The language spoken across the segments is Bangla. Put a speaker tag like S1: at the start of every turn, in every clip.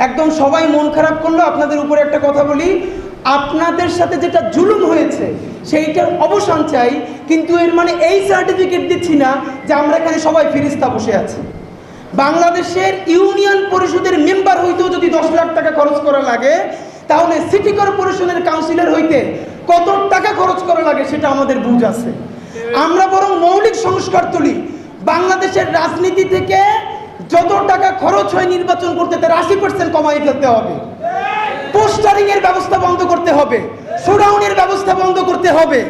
S1: একদম সবাই মন খারাপ করলো। আপনাদের উপরে একটা কথা বলি, আপনাদের সাথে যেটা জুলুম হয়েছে সেইটার অবসান চাই, কিন্তু এর মানে এই সার্টিফিকেট দিচ্ছি না যে আমরা এখানে সবাই ফেরেশতা বসে আছি। বাংলাদেশের ইউনিয়ন পরিষদের মেম্বার হইতেও যদি 10 লাখ টাকা খরচ করা লাগে, তাহলে সিটি কর্পোরেশনের কাউন্সিলর হইতে কত টাকা খরচ করা লাগে সেটা আমাদের বুঝ আছে। আমরা বরং মৌলিক সংস্কার তুলি। বাংলাদেশের রাজনীতি থেকে যত টাকা খরচ হয় নির্বাচন করতে তার 80% কমাই ফেলতে হবে। পোস্টারিং এর ব্যবস্থা বন্ধ করতে হবে, শোডাউনের ব্যবস্থা বন্ধ করতে হবে,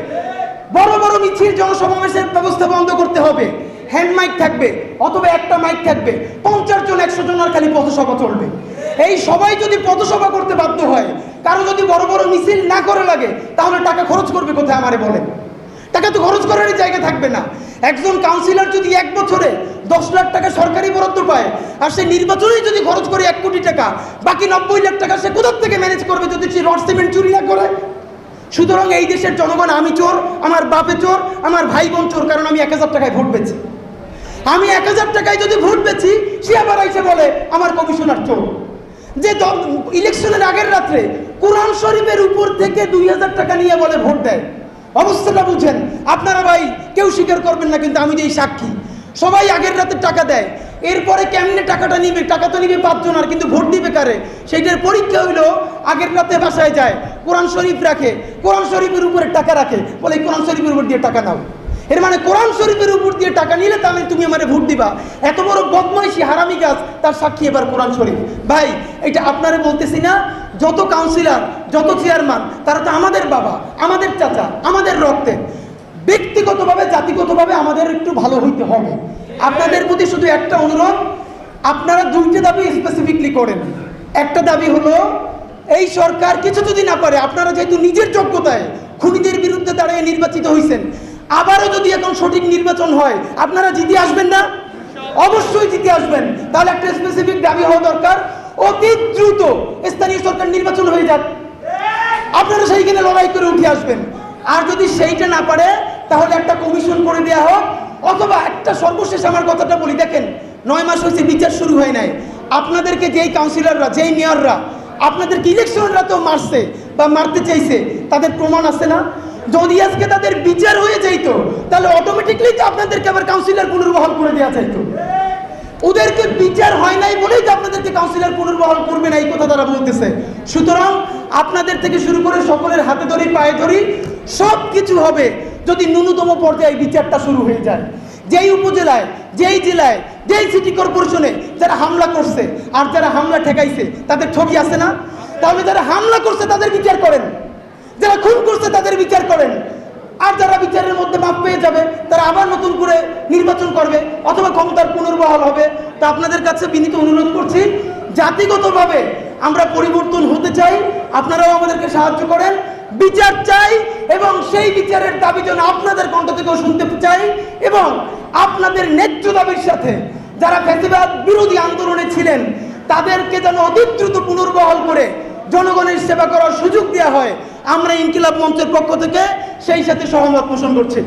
S1: বড় বড় মিছিল জনসমাবেশের ব্যবস্থা বন্ধ করতে হবে। হ্যান্ড মাইক থাকবে অথবা একটা মাইক থাকবে, 50 জন 100 জন আর খালি পথসভা চলবে। এই সবাই যদি পথসভা করতে বাধ্য হয়, কারো যদি বড় বড় মিছিল না করে লাগে, তাহলে টাকা খরচ করবে কোথায় আমারে বলেন? টাকা তো খরচ করার জায়গা থাকবে না। একজন কাউন্সিলর যদি 1 বছরে 10 লাখ টাকা সরকারি বরাদ্দ পায়, আর সে নির্বাচনেই যদি খরচ করে 1 কোটি টাকা, বাকি 90 লাখ টাকা সে কোথা থেকে ম্যানেজ করবে যদি সে রড সিমেন্ট চুরি না করে? সুতরাং এই দেশের জনগণ, আমি চোর, আমার বাপে চোর, আমার ভাই বোন চোর, কারণ আমি 1000 টাকায় ভোট পেয়েছি। আমি 1000 টাকায় যদি ভোট পেয়েছি, সে আবার এসে বলে আমার কমিশনার চোর। যে ইলেকশনের আগের রাত্রে কোরআন শরীফের উপর থেকে 2000 টাকা নিয়ে বলে ভোট দেয়। অবস্থাটা বুঝেন আপনারা ভাই, কেউ স্বীকার করবেন না, কিন্তু আমি যে সাক্ষী, সবাই আগের রাতে টাকা দেয়। এরপরে কেমনে টাকাটা নিবে? টাকা তো নিবে 5 জন, আর কিন্তু ভোট দিবে কারে? সেইটার পরীক্ষা হইলো আগের রাতে বাসায় যায়, কোরআন শরীফ রাখে, কোরআন শরীফের উপরে টাকা রাখে, বলে কোরআন শরীফের উপর দিয়ে টাকা নাও। এর মানে কোরআন শরীফের উপর দিয়ে টাকা নিলে তাহলে তুমি আমারে ভোট দিবা। এত বড় বদমাইশি, হারামি গাছ, তার সাক্ষী এবার কোরআন শরীফ। ভাই, এটা আপনারে বলতেছি না, যত কাউন্সিলর, যত চেয়ারম্যান, তারা তো আমাদের বাবা, আমাদের চাচা, আমাদের রক্তের। ব্যক্তিগতভাবে, জাতিগতভাবে আমাদের একটু ভালো হইতে হবে। আপনাদের প্রতি শুধু একটা অনুরোধ, আপনারা 2টা দাবি স্পেসিফিকলি করেন। একটা দাবি হলো, এই সরকার কিছু যদি না পারে, আপনারা যেহেতু নিজের যোগ্যতায় খুনিদের বিরুদ্ধে দাঁড়িয়ে নির্বাচিত হয়েছেন, আবারও যদি এখন সঠিক নির্বাচন হয়, আপনারা জিতে আসবেন না? অবশ্যই জিতে আসবেন। তাহলে একটা স্পেসিফিক দাবি হওয়া দরকার, অতি দ্রুত স্থানীয় সরকার নির্বাচন হয়ে যাক, আপনারা সেইখানে লড়াই করে উঠে আসবেন। আর যদি সেইটা না পারে, তাহলে একটা কমিশন করে দেওয়া হোক, অথবা একটা সর্বশেষ আমার কথাটা বলি, দেখেন 9 মাস হয়েছে বিচার শুরু হয় নাই। আপনাদেরকে যেই কাউন্সিলররা, যেই মেয়ররা আপনাদেরকে ইলেকশনরা তো মারছে বা মারতে চাইছে, তাদের প্রমাণ আছে না? যদি আজকে তাদের বিচার হয়ে যাইত, তাহলে অটোমেটিকলি তো আপনাদেরকে আবার কাউন্সিলর পুনর্বহাল করে দেওয়া চাইতো। ওদেরকে বিচার হয় নাই বলেই তো আপনাদেরকে কাউন্সিলর পুনর্বহাল করবে না, এই কথা তারা বলতেছে। সুতরাং আপনাদের থেকে শুরু করে সকলের হাতে ধরি, পায়ে ধরি, সব কিছু হবে যদি ন্যূনতম পর্যায়ে বিচারটা শুরু হয়ে যায়। যেই উপজেলায়, যেই জেলায়, যেই সিটি কর্পোরেশনে যারা হামলা করছে আর যারা হামলা ঠেকাইছে, তাদের ছবি আছে না? তাহলে যারা হামলা করছে তাদের বিচার করেন, যারা খুন করছে তাদের বিচার করেন। আর যারা বিচারের মধ্যে মাপ পেয়ে যাবে, তারা আবার নতুন করে নির্বাচন করবে অথবা ক্ষমতার পুনর্বহাল হবে। তা আপনাদের কাছে বিনীত অনুরোধ করছি, জাতিগতভাবে আমরা পরিবর্তন হতে চাই, আপনারাও আমাদেরকে সাহায্য করেন। বিচার চাই, এবং সেই বিচারের দাবি যেন আপনাদের কণ্ঠ থেকেও শুনতে চাই, এবং আপনাদের ন্যায্য দাবির সাথে যারা ফ্যাসিবাদ বিরোধী আন্দোলনে ছিলেন, তাদেরকে যেন অতি দ্রুত পুনর্বহাল করে জনগণের সেবা করার সুযোগ দেওয়া হয়। আমরা ইনকিলাব মঞ্চের পক্ষ থেকে সেই সাথে সহমত পোষণ করছি।